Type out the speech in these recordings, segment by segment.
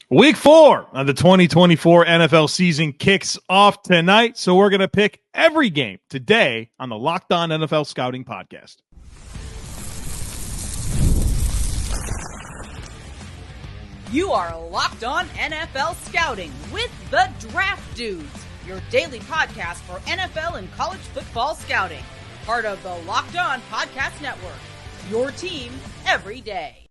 Week 4 of the 2024 NFL season kicks off tonight, so we're going to pick every game today on the Locked On NFL Scouting Podcast. You are Locked On NFL Scouting with the Draft Dudes, your daily podcast for NFL and college football scouting. Part of the Locked On Podcast Network, your team every day.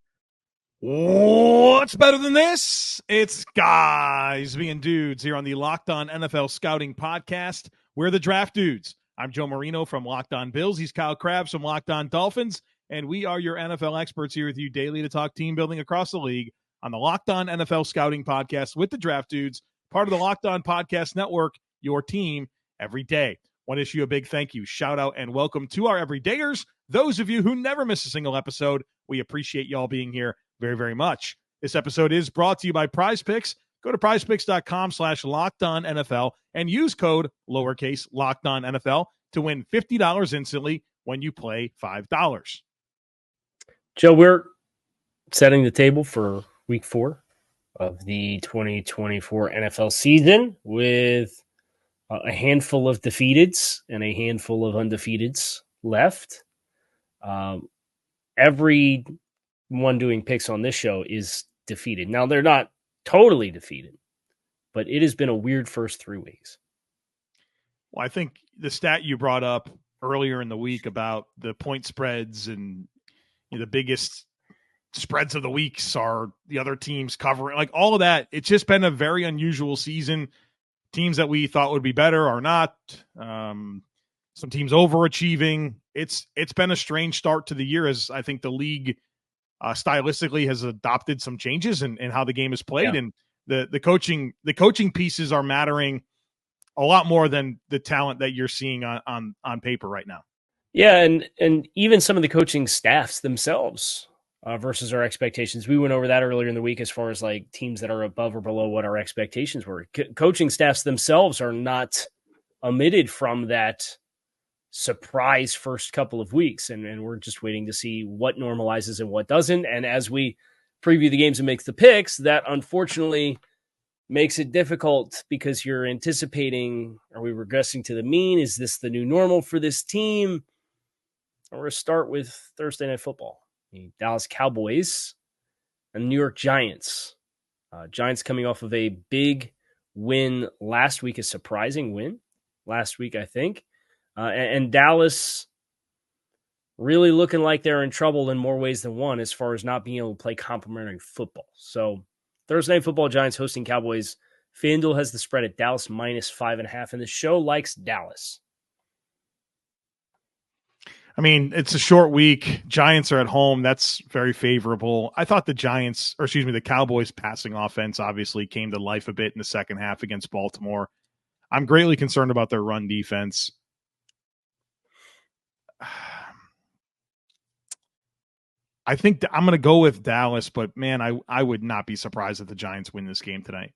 What's better than this? It's guys being dudes here on the Locked On NFL Scouting Podcast. We're the Draft Dudes. I'm Joe Marino from Locked On Bills. He's Kyle Crabbs from Locked On Dolphins. And we are your NFL experts here with you daily to talk team building across the league on the Locked On NFL Scouting Podcast with the Draft Dudes, part of the Locked On Podcast Network, your team every day. Want to issue a big thank you, shout out, and welcome to our everydayers. Those of you who never miss a single episode, we appreciate y'all being here very, very much. This episode is brought to you by PrizePicks. Go to prizepicks.com/LockedOnNFL and use code lowercase LockedOnNFL to win $50 instantly when you play $5. Joe, we're setting the table for week 4 of the 2024 NFL season with a handful of defeateds and a handful of undefeateds left. Everyone doing picks on this show is defeated. Now, they're not totally defeated, but it has been a weird first 3 weeks. Well, I think the stat you brought up earlier in the week about the point spreads and the biggest spreads of the weeks are the other teams covering, like all of that. It's just been a very unusual season. Teams that we thought would be better are not. Some teams overachieving. It's been a strange start to the year, as I think the league stylistically has adopted some changes in how the game is played. Yeah. And the coaching pieces are mattering a lot more than the talent that you're seeing on paper right now. Yeah, and even some of the coaching staffs themselves versus our expectations. We went over that earlier in the week as far as like teams that are above or below what our expectations were. Coaching staffs themselves are not omitted from that surprise first couple of weeks, and we're just waiting to see what normalizes and what doesn't. And as we preview the games and make the picks, that unfortunately makes it difficult because you're anticipating, are we regressing to the mean? Is this the new normal for this team? We're going to start with Thursday Night Football. The Dallas Cowboys and the New York Giants. Giants coming off of a big win last week, a surprising win last week, I think. And Dallas really looking like they're in trouble in more ways than one as far as not being able to play complementary football. So Thursday Night Football, Giants hosting Cowboys. FanDuel has the spread at Dallas minus 5.5, and the show likes Dallas. I mean, it's a short week. Giants are at home. That's very favorable. I thought the Cowboys passing offense obviously came to life a bit in the second half against Baltimore. I'm greatly concerned about their run defense. I think I'm going to go with Dallas, but man, I would not be surprised if the Giants win this game tonight.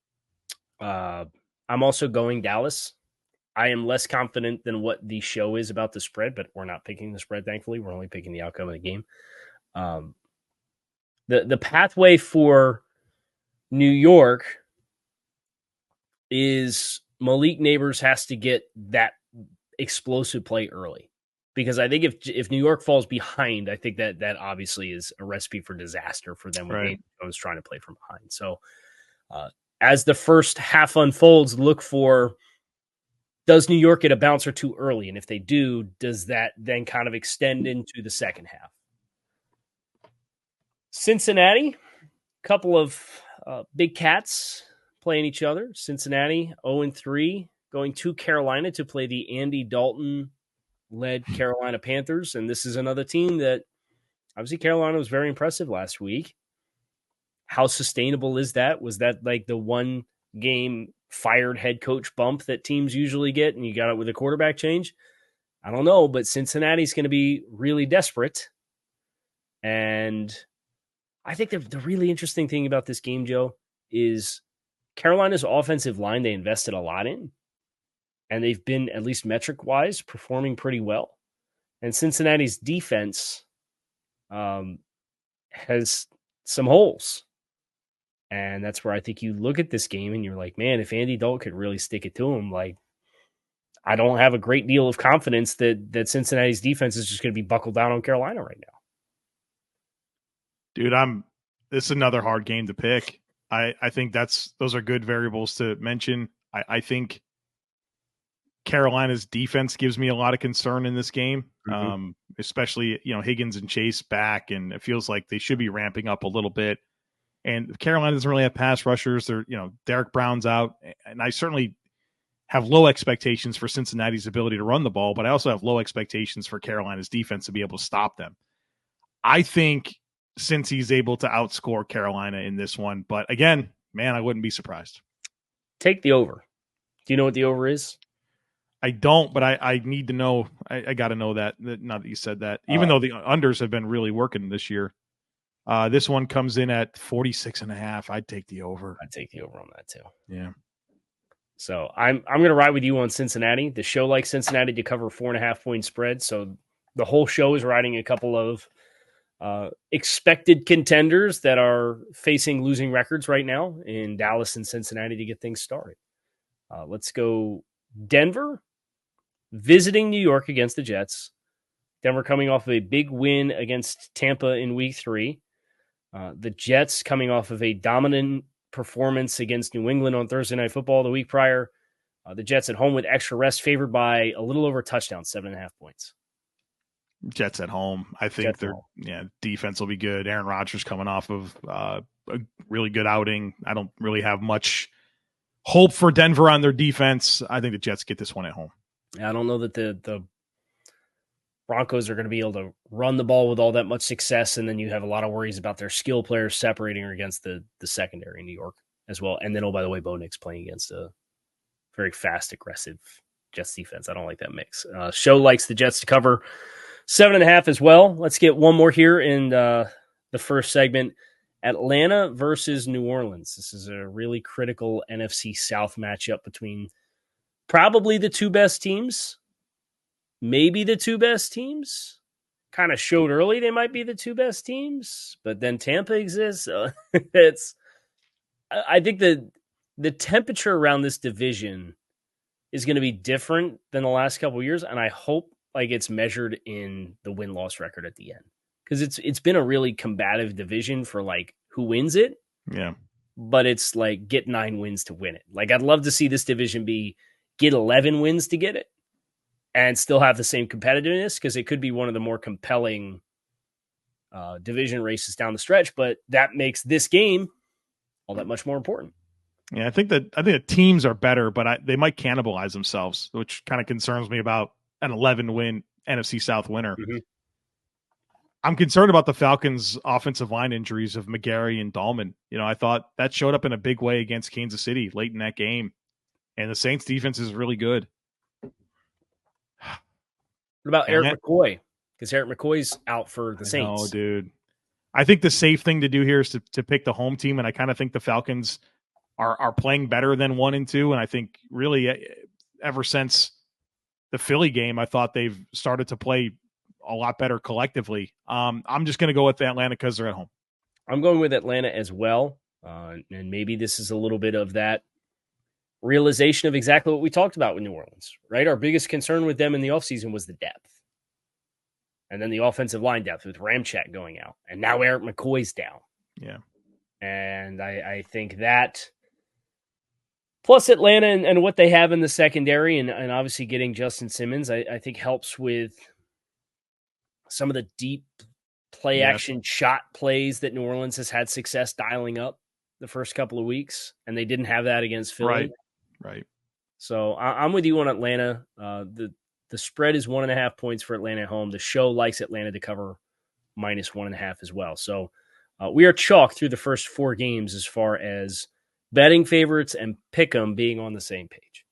I'm also going Dallas. I am less confident than what the show is about the spread, but we're not picking the spread, thankfully. We're only picking the outcome of the game. The pathway for New York is Malik Neighbors has to get that explosive play early. Because I think if New York falls behind, I think that obviously is a recipe for disaster for them when Daniel Jones trying to play from behind. So as the first half unfolds, look for, does New York get a bounce or two early? And if they do, does that then kind of extend into the second half? Cincinnati, couple of big cats playing each other. Cincinnati 0-3, going to Carolina to play the Andy Dalton-led Carolina Panthers. And this is another team that, obviously, Carolina was very impressive last week. How sustainable is that? Was that like the one game fired head coach bump that teams usually get and you got it with a quarterback change? I don't know, but Cincinnati's going to be really desperate. And I think the really interesting thing about this game, Joe, is Carolina's offensive line they invested a lot in. And they've been, at least metric-wise, performing pretty well. And Cincinnati's defense has some holes. And that's where I think you look at this game and you're like, man, if Andy Dalton could really stick it to him, like, I don't have a great deal of confidence that Cincinnati's defense is just going to be buckled down on Carolina right now. Dude, this is another hard game to pick. I think those are good variables to mention. I think Carolina's defense gives me a lot of concern in this game, especially, Higgins and Chase back, and it feels like they should be ramping up a little bit. And Carolina doesn't really have pass rushers. They're, Derek Brown's out, and I certainly have low expectations for Cincinnati's ability to run the ball, but I also have low expectations for Carolina's defense to be able to stop them. I think since he's able to outscore Carolina in this one, but again, man, I wouldn't be surprised. Take the over. Do you know what the over is? I don't, but I need to know. I got to know that, now that you said that, even though the unders have been really working this year. This one comes in at 46.5. I'd take the over. I'd take the over on that too. Yeah. So I'm going to ride with you on Cincinnati. The show likes Cincinnati to cover 4.5 point spread. So the whole show is riding a couple of expected contenders that are facing losing records right now in Dallas and Cincinnati to get things started. Let's go Denver visiting New York against the Jets. Denver coming off of a big win against Tampa in week 3. The Jets coming off of a dominant performance against New England on Thursday Night Football the week prior. The Jets at home with extra rest, favored by a little over a touchdown, 7.5 points. Jets at home. I think defense will be good. Aaron Rodgers coming off of a really good outing. I don't really have much hope for Denver on their defense. I think the Jets get this one at home. I don't know that the Broncos are going to be able to run the ball with all that much success, and then you have a lot of worries about their skill players separating against the secondary in New York as well. And then, oh, by the way, Bo Nix playing against a very fast, aggressive Jets defense. I don't like that mix. Show likes the Jets to cover 7.5 as well. Let's get one more here in the first segment. Atlanta versus New Orleans. This is a really critical NFC South matchup between probably the two best teams. Maybe the two best teams. Kind of showed early they might be the two best teams, but then Tampa exists. I think the temperature around this division is going to be different than the last couple of years, and I hope it's measured in the win-loss record at the end, because it's been a really combative division for who wins it. Yeah, but it's get 9 wins to win it. I'd love to see this division get 11 wins to get it, and still have the same competitiveness, because it could be one of the more compelling division races down the stretch. But that makes this game all that much more important. Yeah, I think the teams are better, but they might cannibalize themselves, which kind of concerns me about an 11-win NFC South winner. Mm-hmm. I'm concerned about the Falcons' offensive line injuries of McGarry and Dahlman. I thought that showed up in a big way against Kansas City late in that game, and the Saints' defense is really good. What about Eric McCoy? Because Eric McCoy's out for the Saints. Oh, dude. I think the safe thing to do here is to pick the home team, and I kind of think the Falcons are playing better than 1 and 2, and I think really ever since the Philly game, I thought they've started to play a lot better collectively. I'm just going to go with Atlanta because they're at home. I'm going with Atlanta as well, and maybe this is a little bit of that realization of exactly what we talked about with New Orleans, right? Our biggest concern with them in the offseason was the depth. And then the offensive line depth with Ramczyk going out. And now Eric McCoy's down. Yeah. And I think that, plus Atlanta and what they have in the secondary, and obviously getting Justin Simmons, I think helps with some of the deep play action shot plays that New Orleans has had success dialing up the first couple of weeks. And they didn't have that against Philly. Right. So I'm with you on Atlanta. The spread is 1.5 points for Atlanta at home. The show likes Atlanta to cover -1.5 as well. So we are chalk through the first 4 games as far as betting favorites and pick 'em being on the same page.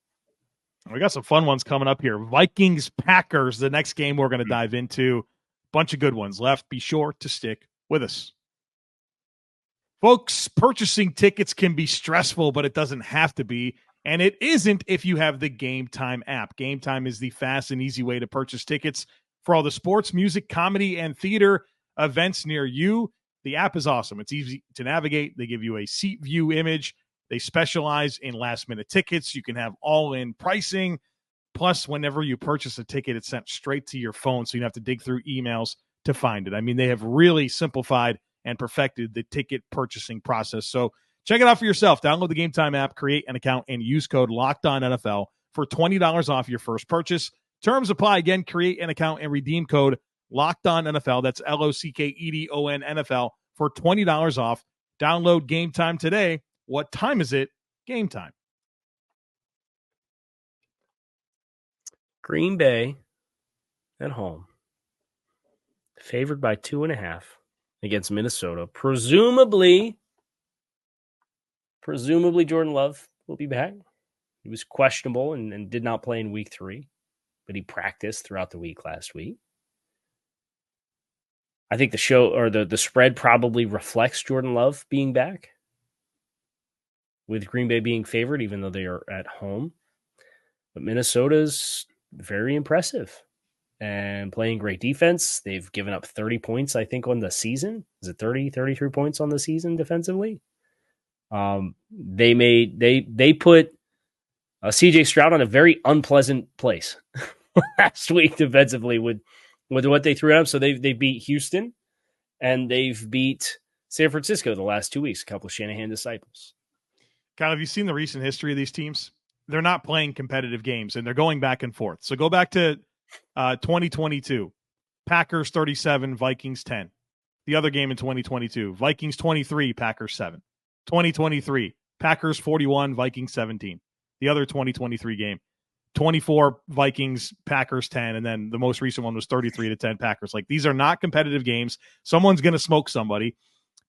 We got some fun ones coming up here. Vikings, Packers, the next game we're going to dive into. Bunch of good ones left. Be sure to stick with us. Folks, purchasing tickets can be stressful, but it doesn't have to be. And it isn't if you have the Gametime app. Gametime is the fast and easy way to purchase tickets for all the sports, music, comedy, and theater events near you. The app is awesome. It's easy to navigate. They give you a seat view image. They specialize in last-minute tickets. You can have all-in pricing. Plus, whenever you purchase a ticket, it's sent straight to your phone, so you don't have to dig through emails to find it. I mean, they have really simplified and perfected the ticket purchasing process. So check it out for yourself. Download the Gametime app, create an account, and use code LOCKEDONNFL for $20 off your first purchase. Terms apply. Again, create an account and redeem code LOCKEDONNFL. That's LOCKEDON NFL for $20 off. Download Gametime today. What time is it? Game time. Green Bay at home, favored by 2.5 against Minnesota. Presumably Jordan Love will be back. He was questionable and did not play in week 3, but he practiced throughout the week last week. I think the spread probably reflects Jordan Love being back, with Green Bay being favored, even though they are at home. But Minnesota's very impressive and playing great defense. They've given up 30 points, I think, on the season. Is it 33 points on the season defensively? They put CJ Stroud on a very unpleasant place last week defensively with what they threw at him. So they beat Houston and they've beat San Francisco the last 2 weeks, a couple of Shanahan disciples. Kyle, have you seen the recent history of these teams? They're not playing competitive games, and they're going back and forth. So go back to 2022. Packers 37, Vikings 10. The other game in 2022, Vikings 23, Packers 7. 2023, Packers 41, Vikings 17. The other 2023 game, 24, Vikings, Packers 10, and then the most recent one was 33-10 Packers. Like, these are not competitive games. Someone's going to smoke somebody,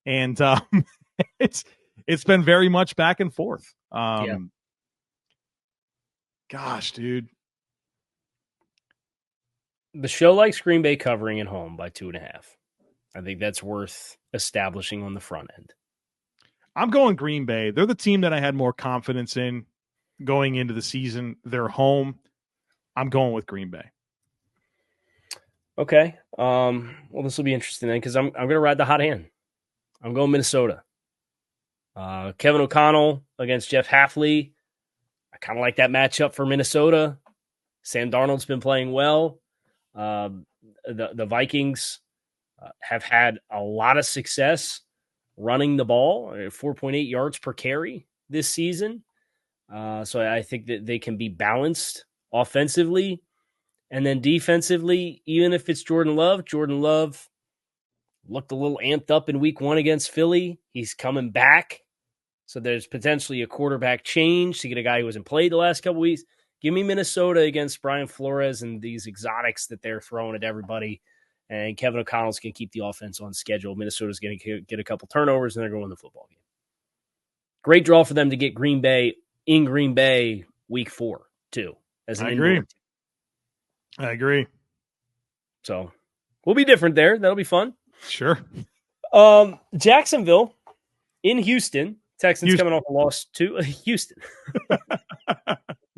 and it's been very much back and forth. Gosh, dude. The show likes Green Bay covering at home by 2.5. I think that's worth establishing on the front end. I'm going Green Bay. They're the team that I had more confidence in going into the season. They're home. I'm going with Green Bay. Okay. Well, this will be interesting then, because I'm going to ride the hot hand. I'm going Minnesota. Kevin O'Connell against Jeff Hafley. I kind of like that matchup for Minnesota. Sam Darnold's been playing well. The Vikings have had a lot of success running the ball, 4.8 yards per carry this season. So I think that they can be balanced offensively. And then defensively, even if it's Jordan Love looked a little amped up in week 1 against Philly. He's coming back. So there's potentially a quarterback change to get a guy who hasn't played the last couple weeks. Give me Minnesota against Brian Flores and these exotics that they're throwing at everybody. And Kevin O'Connell's going to keep the offense on schedule. Minnesota's going to get a couple turnovers, and they're going to win the football game. Great draw for them to get Green Bay in Green Bay week 4, too. I agree. So we'll be different there. That'll be fun. Sure. Jacksonville in Houston. Texans coming off a loss to Houston.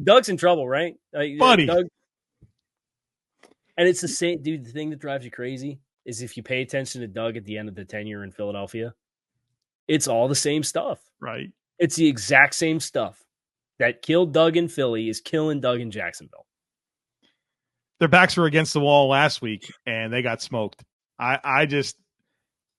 Doug's in trouble, right? Buddy. Doug. And it's the same, dude. The thing that drives you crazy is if you pay attention to Doug at the end of the tenure in Philadelphia, it's all the same stuff. Right. It's the exact same stuff that killed Doug in Philly is killing Doug in Jacksonville. Their backs were against the wall last week, and they got smoked.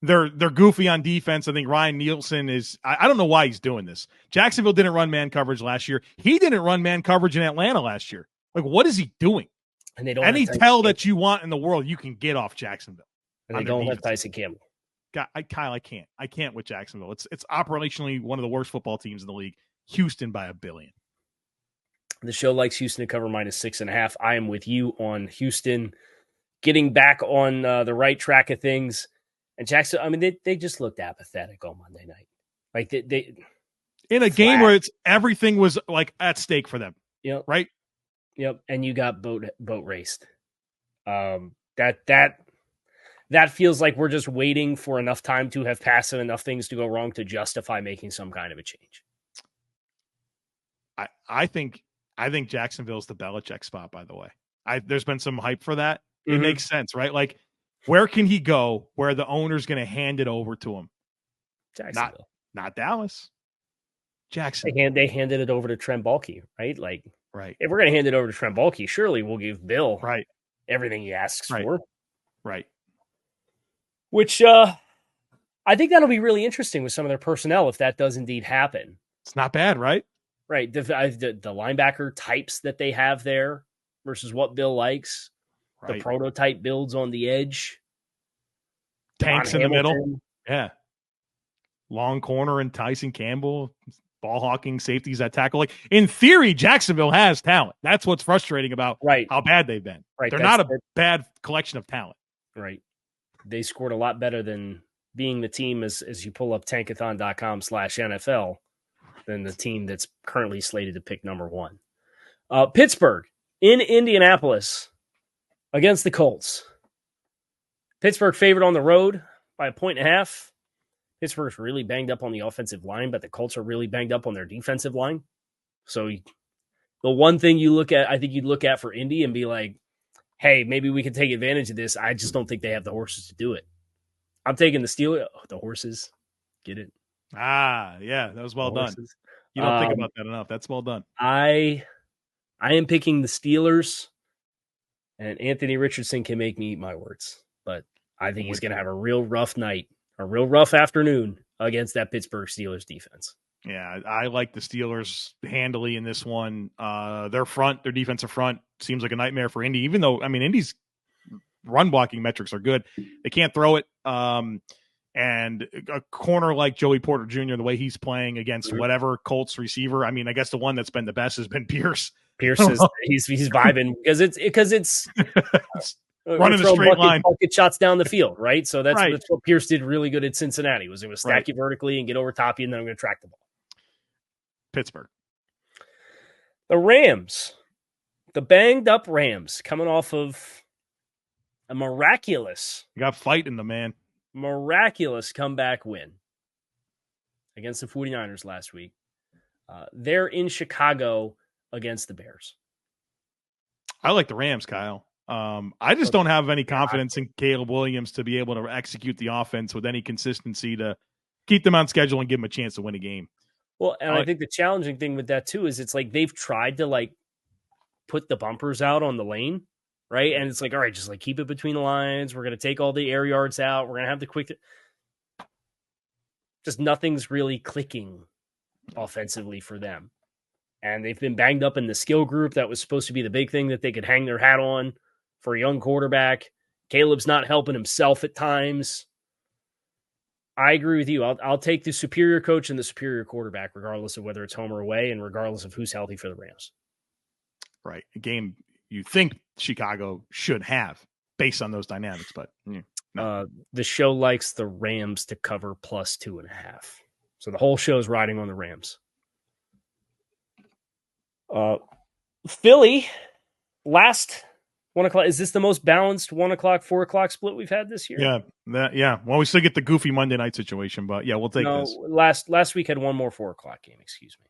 They're goofy on defense. I think Ryan Nielsen is – I don't know why he's doing this. Jacksonville didn't run man coverage last year. He didn't run man coverage in Atlanta last year. Like, what is he doing? And they don't any tell that you want in the world, you can get off Jacksonville. And they don't have Tyson Campbell. Kyle, I can't. I can't with Jacksonville. It's operationally one of the worst football teams in the league. Houston by $1 billion. The show likes Houston to cover -6.5. I am with you on Houston getting back on the right track of things. And Jackson, I mean, they just looked apathetic on Monday night. Like they in a game where everything was like at stake for them. Yep. Right. Yep. And you got boat raced. That feels like we're just waiting for enough time to have passed and enough things to go wrong to justify making some kind of a change. I think Jacksonville's the Belichick spot, by the way. There's been some hype for that. It makes sense, right? Like Where can he go where the owner's going to hand it over to him? Jacksonville. Not Dallas. Jacksonville. They handed it over to Trent Baalke, right? Like, right. If we're going to hand it over to Trent Baalke, surely we'll give Bill right everything he asks right. for. Right. Which I think that'll be really interesting with some of their personnel if that does indeed happen. It's not bad, right? Right. The linebacker types that they have there versus what Bill likes. Right. The prototype builds on the edge. Tanks in the middle. Yeah. Long corner and Tyson Campbell, ball hawking safeties that tackle. Like, in theory, Jacksonville has talent. That's what's frustrating about how bad they've been. Right. They're not a bad collection of talent. Right. They scored a lot better than being the team as you pull up tankathon.com/NFL than the team that's currently slated to pick number 1. Pittsburgh in Indianapolis against the Colts. Pittsburgh favored on the road by 1.5. Pittsburgh's really banged up on the offensive line, but the Colts are really banged up on their defensive line. So the one thing I think you'd look at for Indy and be like, hey, maybe we can take advantage of this. I just don't think they have the horses to do it. I'm taking the Steelers. Oh, the horses. Get it? Yeah, that was well done. You don't think about that enough. That's well done. I am picking the Steelers, and Anthony Richardson can make me eat my words, but I think he's going to have a real rough night, a real rough afternoon against that Pittsburgh Steelers defense. Yeah, I like the Steelers handily in this one. Their defensive front seems like a nightmare for Indy, even though, Indy's run blocking metrics are good. They can't throw it. And a corner like Joey Porter Jr., the way he's playing against whatever Colts receiver, I guess the one that's been the best has been Pierce. Pierce is he's vibing because it's running a straight line, bucket shots down the field, right? So that's what Pierce did really good at Cincinnati. Was it was stack you vertically and get over top you, and then I'm going to track the ball. Pittsburgh, the Rams, the banged up Rams, coming off of a miraculous comeback win against the 49ers last week. They're in Chicago against the Bears. I like the Rams, Kyle. I just don't have any confidence in Caleb Williams to be able to execute the offense with any consistency to keep them on schedule and give them a chance to win a game. Well, and I think the challenging thing with that too is it's like they've tried to put the bumpers out on the lane, right? And it's like, all right, just keep it between the lines. We're going to take all the air yards out. We're going to have the quick. Just nothing's really clicking offensively for them. And they've been banged up in the skill group. That was supposed to be the big thing that they could hang their hat on for a young quarterback. Caleb's not helping himself at times. I agree with you. I'll take the superior coach and the superior quarterback, regardless of whether it's home or away and regardless of who's healthy for the Rams. Right. A game you think Chicago should have based on those dynamics, but no. The show likes the Rams to cover +2.5. So the whole show is riding on the Rams. Philly, last 1 o'clock. Is this the most balanced 1 o'clock, 4 o'clock split we've had this year? Yeah. Well, we still get the goofy Monday night situation, but we'll take this. Last week had one more 4 o'clock game. Excuse me.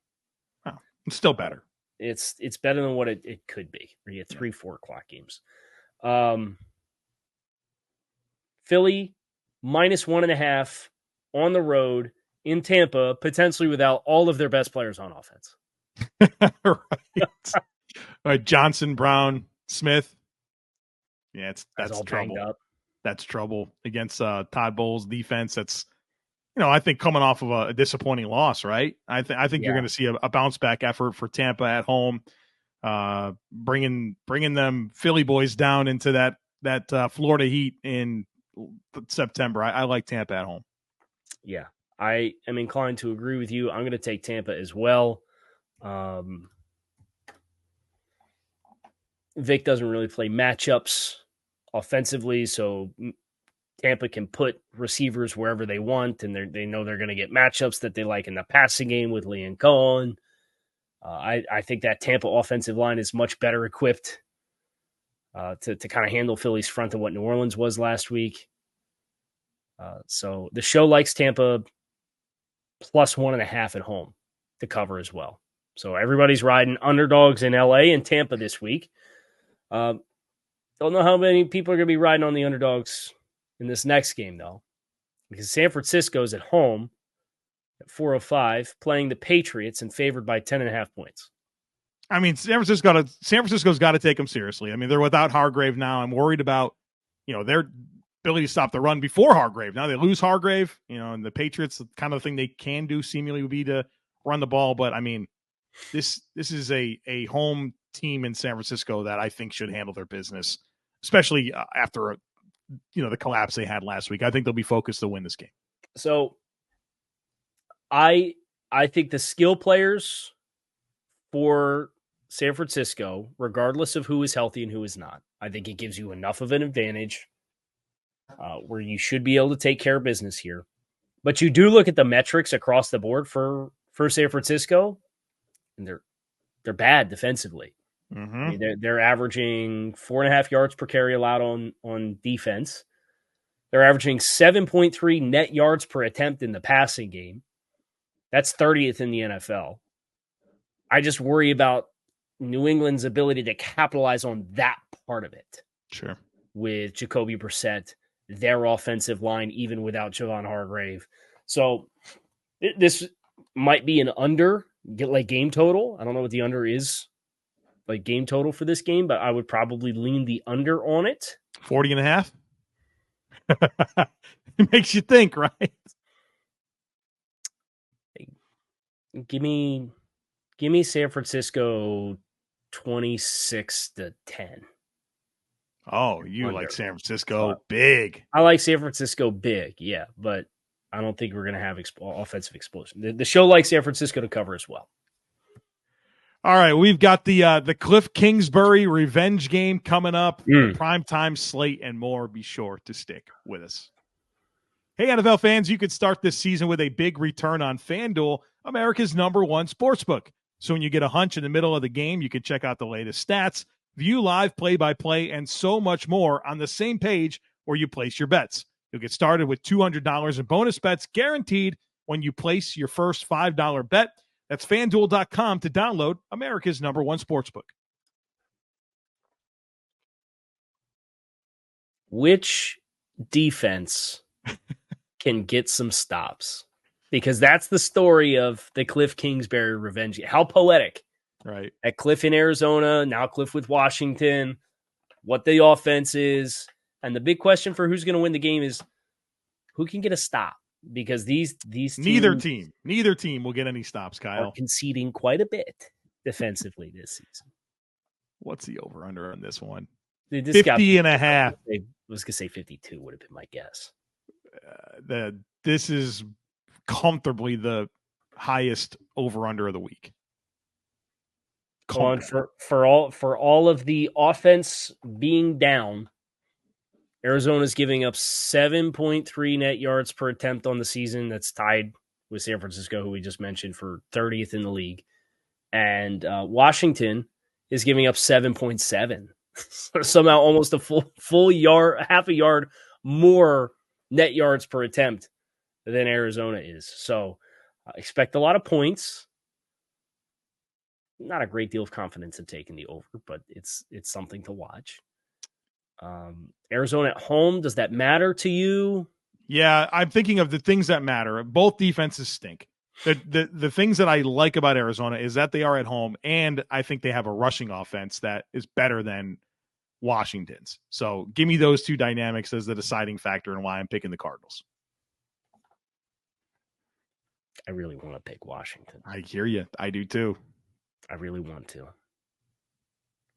Oh, it's still better. It's better than what it could be. We get 3 4 o'clock games. Philly -1.5 on the road in Tampa, potentially without all of their best players on offense. Right. All right, Johnson, Brown, Smith. Yeah, that's trouble. That's trouble against Todd Bowles' defense. That's I think coming off of a disappointing loss, right? I think you're going to see a bounce back effort for Tampa at home, bringing them Philly boys down into that Florida heat in September. I like Tampa at home. Yeah, I am inclined to agree with you. I'm going to take Tampa as well. Vic doesn't really play matchups offensively, so Tampa can put receivers wherever they want, and they know they're going to get matchups that they like in the passing game with Lee and Cohen. I think that Tampa offensive line is much better equipped to kind of handle Philly's front than what New Orleans was last week. So the show likes Tampa +1.5 at home to cover as well. So everybody's riding underdogs in LA and Tampa this week. Don't know how many people are going to be riding on the underdogs in this next game, though, because San Francisco's at home at 4:05 playing the Patriots and favored by 10.5 points. I mean, San Francisco's got to take them seriously. I mean, they're without Hargrave now. I'm worried about, their ability to stop the run before Hargrave. Now they lose Hargrave, and the Patriots, the kind of thing they can do seemingly would be to run the ball. But I mean, this is a home team in San Francisco that I think should handle their business, especially after the collapse they had last week. I think they'll be focused to win this game. So I think the skill players for San Francisco, regardless of who is healthy and who is not, I think it gives you enough of an advantage where you should be able to take care of business here. But you do look at the metrics across the board for San Francisco, and they're bad defensively. Mm-hmm. I mean, they're averaging 4.5 yards per carry allowed on defense. They're averaging 7.3 net yards per attempt in the passing game. That's 30th in the NFL. I just worry about New England's ability to capitalize on that part of it. Sure. With Jacoby Brissett, their offensive line, even without Javon Hargrave. So this might be an under, like game total. I don't know what the under is, like game total for this game, but I would probably lean the under on it. 40.5. It makes you think, right? Give me San Francisco 26-10. Oh, you under. like San Francisco big. I like San Francisco big, yeah, but I don't think we're going to have offensive explosion. The show likes San Francisco to cover as well. All right, we've got the Kliff Kingsbury revenge game coming up, primetime slate, and more. Be sure to stick with us. Hey, NFL fans, you could start this season with a big return on FanDuel, America's #1 sportsbook. So when you get a hunch in the middle of the game, you can check out the latest stats, view live play-by-play, and so much more on the same page where you place your bets. You'll get started with $200 in bonus bets guaranteed when you place your first $5 bet. That's FanDuel.com to download America's #1 sportsbook. Which defense can get some stops? Because that's the story of the Kliff Kingsbury revenge. How poetic. Right. At Kliff in Arizona, now Kliff with Washington, what the offense is. And the big question for who's going to win the game is who can get a stop? Because these teams, neither team will get any stops, Kyle. Are conceding quite a bit defensively this season. What's the over-under on this one? 50.5. I was going to say 52 would have been my guess. This is comfortably the highest over-under of the week. For all of the offense being down, Arizona's giving up 7.3 net yards per attempt on the season. That's tied with San Francisco, who we just mentioned, for 30th in the league. And Washington is giving up 7.7. So somehow almost a full yard, half a yard more net yards per attempt than Arizona is. So expect a lot of points. Not a great deal of confidence in taking the over, but it's something to watch. Arizona at home, does that matter to you? Yeah, I'm thinking of the things that matter. Both defenses stink. The things that I like about Arizona is that they are at home, and I think they have a rushing offense that is better than Washington's. So give me those two dynamics as the deciding factor and why I'm picking the Cardinals. I really want to pick Washington. I hear you. I do too. I really want to.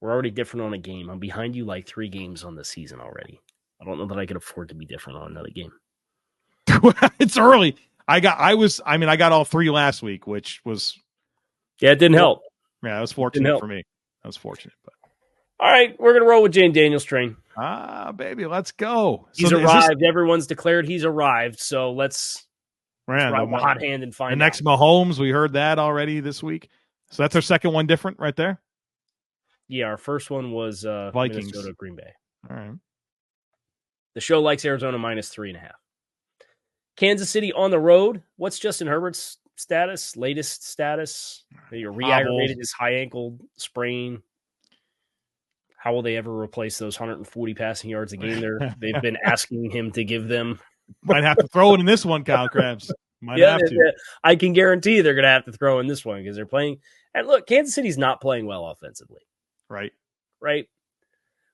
We're already different on a game. I'm behind you like 3 games on the season already. I don't know that I could afford to be different on another game. It's early. I got all 3 last week, which was. Yeah, it didn't help. Yeah, it was fortunate for me. I was fortunate. But all right, we're going to roll with Jane Daniels train. Baby, let's go. He's arrived. Everyone's declared he's arrived. So let's try the hot hand and find the next Mahomes. We heard that already this week. So that's our second one different right there? Yeah, our first one was Vikings. Minnesota, Green Bay. All right. The show likes Arizona -3.5. Kansas City on the road. What's Justin Herbert's latest status? He re-aggravated his high ankle sprain. how will they ever replace those 140 passing yards a game they've been asking him to give them? Might have to throw it in this one, Kyle Crabbs. Might have to. I can guarantee they're going to have to throw in this one because they're playing. And look, Kansas City's not playing well offensively. Right.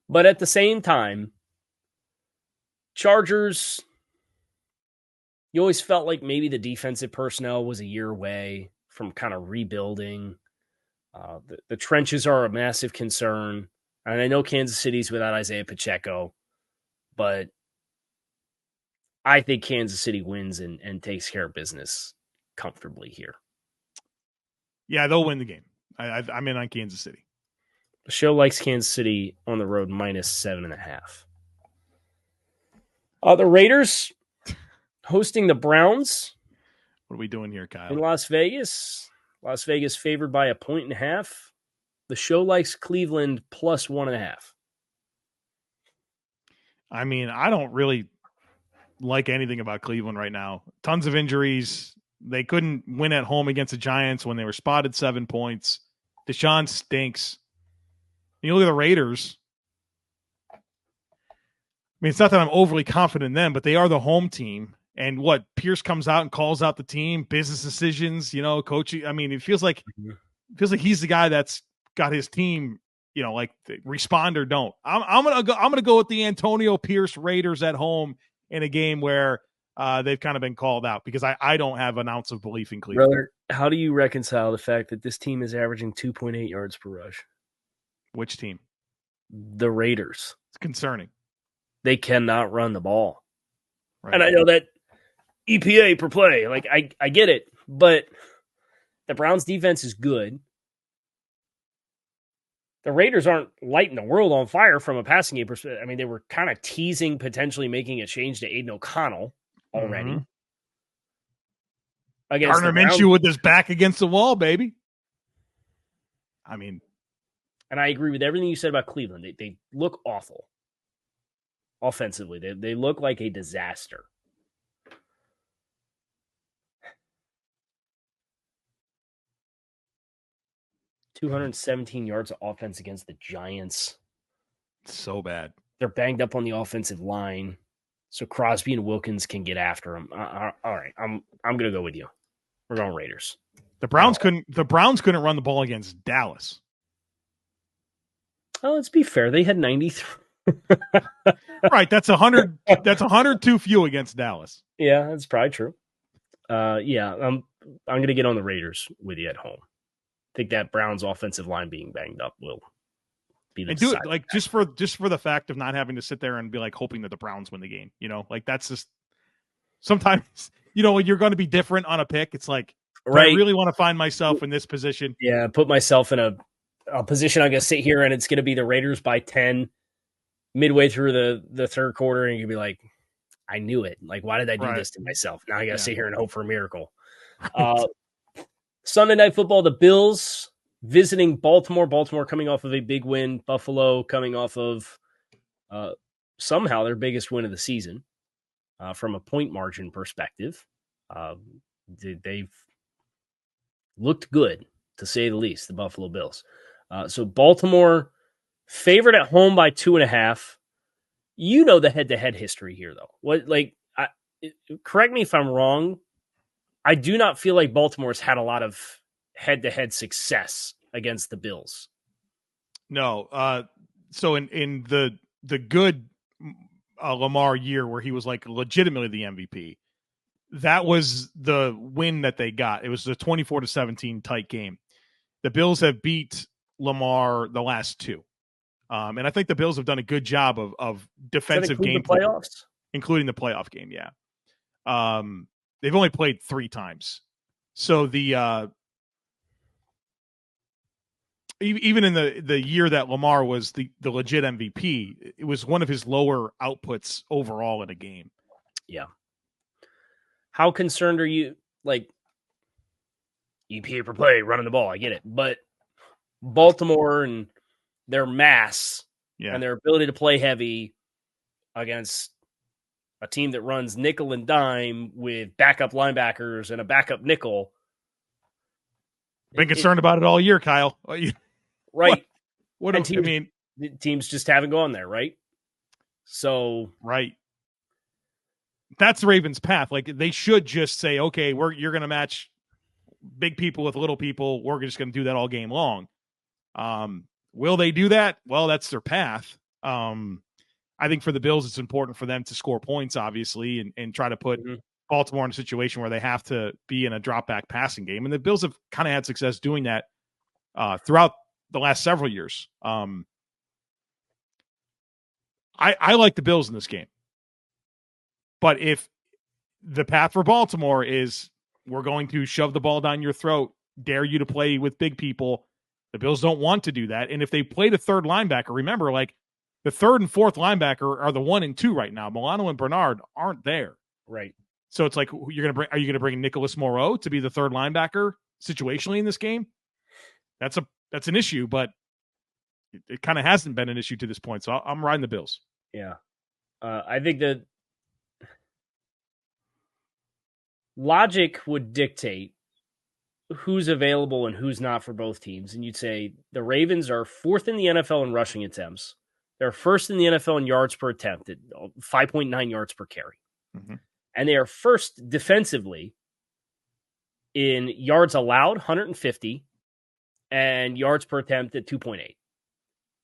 But at the same time, Chargers, you always felt like maybe the defensive personnel was a year away from kind of rebuilding. The trenches are a massive concern. And I know Kansas City's without Isaiah Pacheco, but I think Kansas City wins and takes care of business comfortably here. Yeah, they'll win the game. I'm in on Kansas City. The show likes Kansas City on the road -7.5. The Raiders hosting the Browns. What are we doing here, Kyle? In Las Vegas. Las Vegas favored by 1.5. The show likes Cleveland +1.5. I mean, I don't really like anything about Cleveland right now. Tons of injuries. They couldn't win at home against the Giants when they were spotted 7 points. Deshaun stinks. You look at the Raiders. I mean, it's not that I'm overly confident in them, but they are the home team. And what, Pierce comes out and calls out the team, business decisions, coaching. I mean, it feels like he's the guy that's got his team, like respond or don't. I'm gonna go with the Antonio Pierce Raiders at home in a game where they've kind of been called out because I don't have an ounce of belief in Cleveland. Brother, how do you reconcile the fact that this team is averaging 2.8 yards per rush? Which team? The Raiders. It's concerning. They cannot run the ball. Right. And I know that EPA per play, like I get it, but the Browns defense is good. The Raiders aren't lighting the world on fire from a passing game perspective. I mean, they were kind of teasing potentially making a change to Aiden O'Connell already. Gardner Minshew with his back against the wall, baby. I mean, and I agree with everything you said about Cleveland. They look awful offensively. They look like a disaster. $217 yards of offense against the Giants. So bad. They're banged up on the offensive line, so Crosby and Wilkins can get after them. All right, I'm going to go with you. We're going Raiders. The Browns couldn't run the ball against Dallas. Oh, let's be fair. They had 93. Right, that's 100. That's 100 too few against Dallas. Yeah, that's probably true. I'm going to get on the Raiders with you at home. I think that Browns offensive line being banged up will be the do it like just for the fact of not having to sit there and be like hoping that the Browns win the game. Like that's just sometimes when you're going to be different on a pick. It's like I really want to find myself in this position. Yeah, put myself in a position. I'm going to sit here and it's going to be the Raiders by 10 midway through the third quarter, and you can be like, I knew it. Like, why did I do this to myself? Now I got to sit here and hope for a miracle. Sunday Night Football, the Bills visiting Baltimore. Baltimore coming off of a big win. Buffalo coming off of somehow their biggest win of the season from a point margin perspective. They've looked good, to say the least, the Buffalo Bills. So Baltimore favored at home by 2.5. The head-to-head history here, though. Correct me if I'm wrong. I do not feel like Baltimore's had a lot of head-to-head success against the Bills. No. So in the good Lamar year where he was like legitimately the MVP, that was the win that they got. It was the 24-17 tight game. The Bills have beat Lamar the last two. And I think the Bills have done a good job of defensive game play, playoffs, including the playoff game. Yeah. They've only played 3 times. So the even in the year that Lamar was the legit MVP, it was one of his lower outputs overall in a game. Yeah. How concerned are you? Like, EPA per play, running the ball, I get it. But Baltimore and their mass and their ability to play heavy against a team that runs nickel and dime with backup linebackers and a backup nickel. Been concerned about it all year, Kyle. Right. What I mean, The teams just haven't gone there, right? So right. That's the Ravens' path. Like, they should just say, okay, you're going to match big people with little people. We're just going to do that all game long. Will they do that? Well, that's their path. I think for the Bills, it's important for them to score points, obviously, and try to put Baltimore in a situation where they have to be in a drop-back passing game. And the Bills have kind of had success doing that throughout the last several years. I like the Bills in this game. But if the path for Baltimore is we're going to shove the ball down your throat, dare you to play with big people, the Bills don't want to do that. And if they played a third linebacker, remember, like, the third and fourth linebacker are the 1 and 2 right now. Milano and Bernard aren't there. Right. So it's like, are you going to bring Nicholas Moreau to be the third linebacker situationally in this game? That's an issue, but it kind of hasn't been an issue to this point. So I'm riding the Bills. Yeah. I think that logic would dictate who's available and who's not for both teams. And you'd say the Ravens are 4th in the NFL in rushing attempts. They're 1st in the NFL in yards per attempt at 5.9 yards per carry. Mm-hmm. And they are 1st defensively in yards allowed, 150, and yards per attempt at 2.8.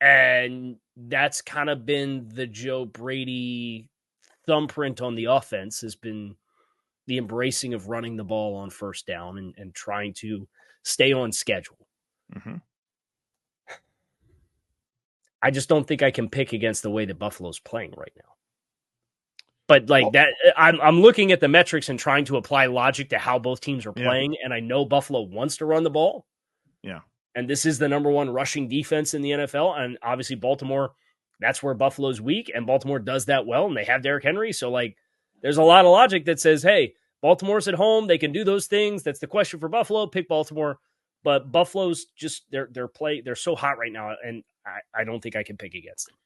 And that's kind of been the Joe Brady thumbprint on the offense, has been the embracing of running the ball on first down and trying to stay on schedule. Mm-hmm. I just don't think I can pick against the way that Buffalo's playing right now. But I'm looking at the metrics and trying to apply logic to how both teams are playing, and I know Buffalo wants to run the ball. Yeah. And this is the number 1 rushing defense in the NFL, and obviously Baltimore, that's where Buffalo's weak, and Baltimore does that well, and they have Derrick Henry. So, like, there's a lot of logic that says, hey, Baltimore's at home, they can do those things. That's the question for Buffalo. Pick Baltimore. But Buffalo's just they're so hot right now, and I don't think I can pick against them.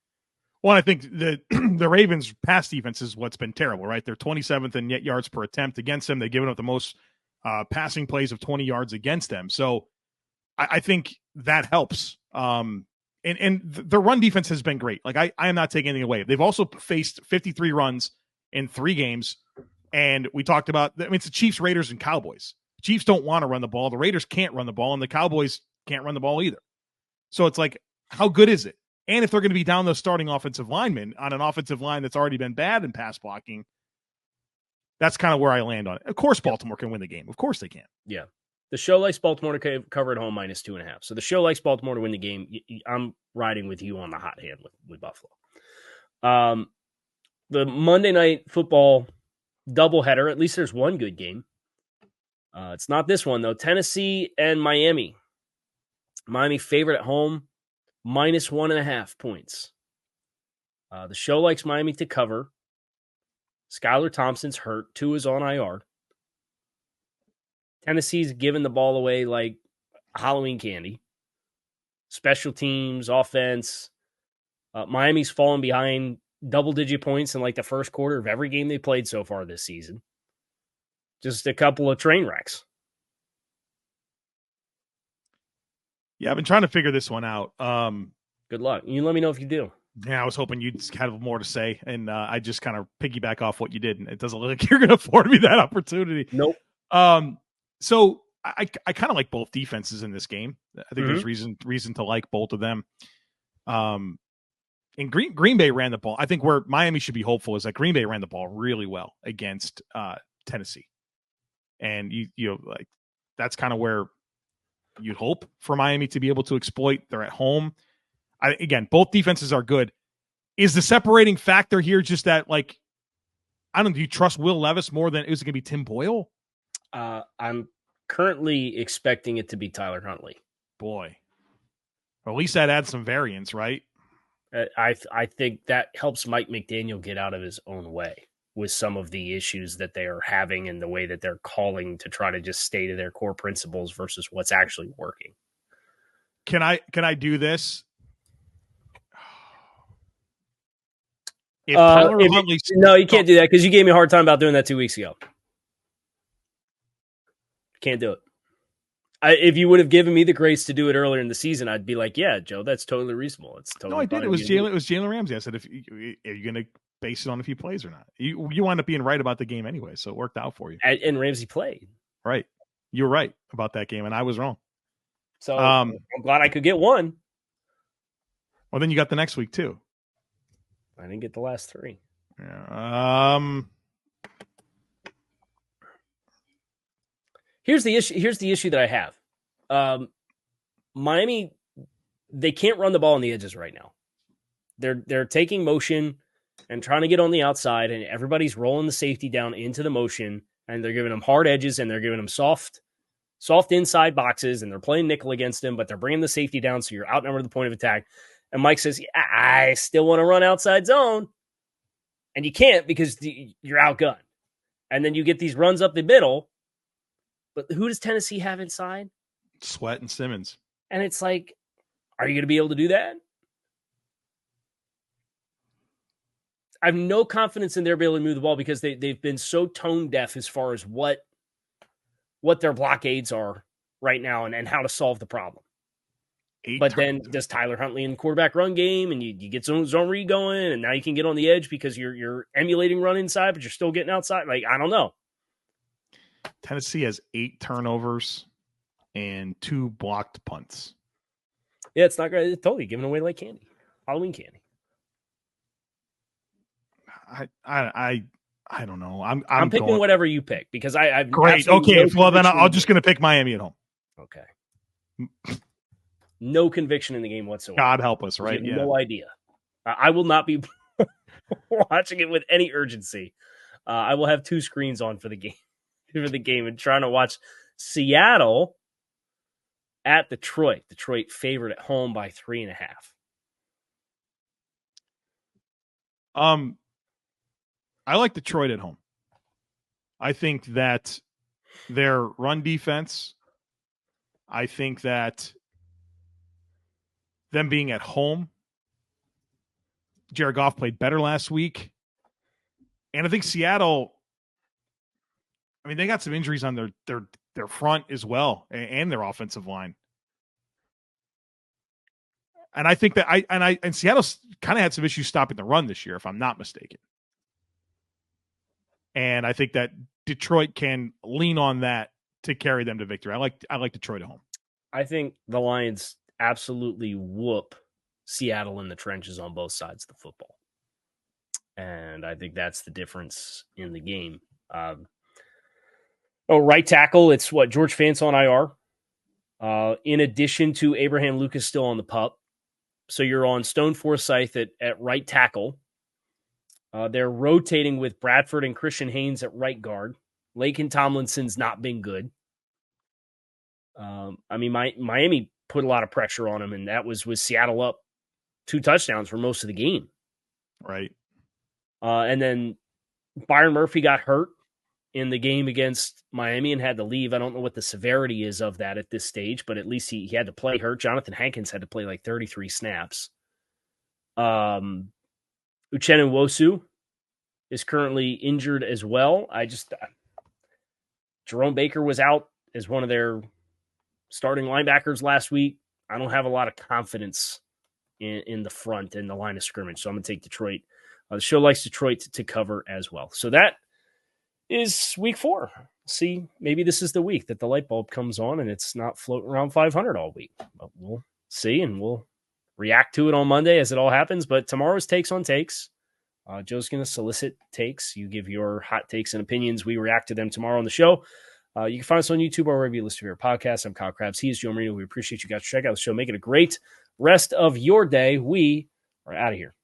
Well, I think the Ravens' pass defense is what's been terrible, right? They're 27th in net yards per attempt against them. They've given up the most passing plays of 20 yards against them. So I think that helps. And the run defense has been great. Like, I am not taking anything away. They've also faced 53 runs in 3 games. And we talked about, I mean, it's the Chiefs, Raiders, and Cowboys. Chiefs don't want to run the ball. The Raiders can't run the ball, and the Cowboys can't run the ball either. So it's like, how good is it? And if they're going to be down those starting offensive linemen on an offensive line that's already been bad in pass blocking, that's kind of where I land on it. Of course, Baltimore can win the game. Of course they can. Yeah. The show likes Baltimore to cover at home -2.5. So the show likes Baltimore to win the game. I'm riding with you on the hot hand with Buffalo. The Monday Night Football doubleheader, at least there's one good game. It's not this one, though. Tennessee and Miami. Miami favorite at home, -1.5 points. The show likes Miami to cover. Skylar Thompson's hurt. Tua's on IR. Tennessee's giving the ball away like Halloween candy. Special teams, offense. Miami's fallen behind double-digit points in like the first quarter of every game they played so far this season. Just a couple of train wrecks. Yeah, I've been trying to figure this one out. Good luck. You let me know if you do. Yeah, I was hoping you'd have more to say, and I just kind of piggyback off what you did, and it doesn't look like you're going to afford me that opportunity. Nope. So I kind of like both defenses in this game. I think there's reason to like both of them. And Green Bay ran the ball. I think where Miami should be hopeful is that Green Bay ran the ball really well against Tennessee. And you know, like, that's kind of where you'd hope for Miami to be able to exploit. They're at home. Again, both defenses are good. Is the separating factor here just that, like, I don't know, do you trust Will Levis more than, is it going to be Tim Boyle? I'm currently expecting it to be Tyler Huntley. Boy. Well, at least that adds some variance, right? I think that helps Mike McDaniel get out of his own way with some of the issues that they are having and the way that they're calling to try to just stay to their core principles versus what's actually working. Can I do this? No, you can't do that because you gave me a hard time about doing that 2 weeks ago. Can't do it. If you would have given me the grace to do it earlier in the season, I'd be like, yeah, Joe, that's totally reasonable. It's totally. No, I did. It was Jalen Ramsey. I said, are you going to base it on if he plays or not? You wind up being right about the game anyway, so it worked out for you. And Ramsey played. Right. You were right about that game, and I was wrong. So I'm glad I could get one. Well, then you got the next week too. I didn't get the last three. Yeah. Here's the issue that I have. Miami, they can't run the ball on the edges right now. They're taking motion and trying to get on the outside, and everybody's rolling the safety down into the motion, and they're giving them hard edges, and they're giving them soft inside boxes, and they're playing nickel against them, but they're bringing the safety down, so you're outnumbered at the point of attack. And Mike says, I still want to run outside zone. And you can't because you're outgunned. And then you get these runs up the middle. But who does Tennessee have inside? Sweat and Simmons. And it's like, are you going to be able to do that? I have no confidence in their ability to move the ball because they've been so tone deaf as far as what their blockades are right now and how to solve the problem. But then does Tyler Huntley in the quarterback run game, and you get zone read going, and now you can get on the edge because you're emulating run inside, but you're still getting outside. Like, I don't know. Tennessee has 8 turnovers and 2 blocked punts. Yeah, it's not great. It's totally giving away like candy, Halloween candy. I don't know. I'm picking whatever you pick because I've great. Okay, well then I'm just going to pick Miami at home. Okay. No conviction in the game whatsoever. God help us, right? Yeah. No idea. I will not be watching it with any urgency. I will have 2 screens on for the game, and trying to watch Seattle at Detroit. Detroit favored at home by 3.5. I like Detroit at home. I think that their run defense, I think that them being at home, Jared Goff played better last week. And I think Seattle, I mean, they got some injuries on their front as well and their offensive line. And I think that and Seattle's kind of had some issues stopping the run this year, if I'm not mistaken. And I think that Detroit can lean on that to carry them to victory. I like Detroit at home. I think the Lions absolutely whoop Seattle in the trenches on both sides of the football. And I think that's the difference in the game. Right tackle, it's George Fant's on IR. In addition to Abraham Lucas still on the PUP. So you're on Stone Forsythe at right tackle. They're rotating with Bradford and Christian Haynes at right guard. Laken Tomlinson's not been good. Miami put a lot of pressure on him, and that was with Seattle up 2 touchdowns for most of the game. Right. And then Byron Murphy got hurt in the game against Miami and had to leave. I don't know what the severity is of that at this stage, but at least he had to play hurt. Jonathan Hankins had to play like 33 snaps. Uchenna Nwosu is currently injured as well. Jerome Baker was out as one of their starting linebackers last week. I don't have a lot of confidence in the front and the line of scrimmage, so I'm going to take Detroit. The show likes Detroit to cover as well. So that is week 4. See, maybe this is the week that the light bulb comes on and it's not floating around 500 all week. But we'll see, and we'll react to it on Monday as it all happens. But tomorrow's Takes on Takes. Joe's going to solicit takes. You give your hot takes and opinions. We react to them tomorrow on the show. You can find us on YouTube or wherever you listen to your podcast. I'm Kyle Crabbs. He is Joe Marino. We appreciate you guys. Check out the show. Make it a great rest of your day. We are out of here.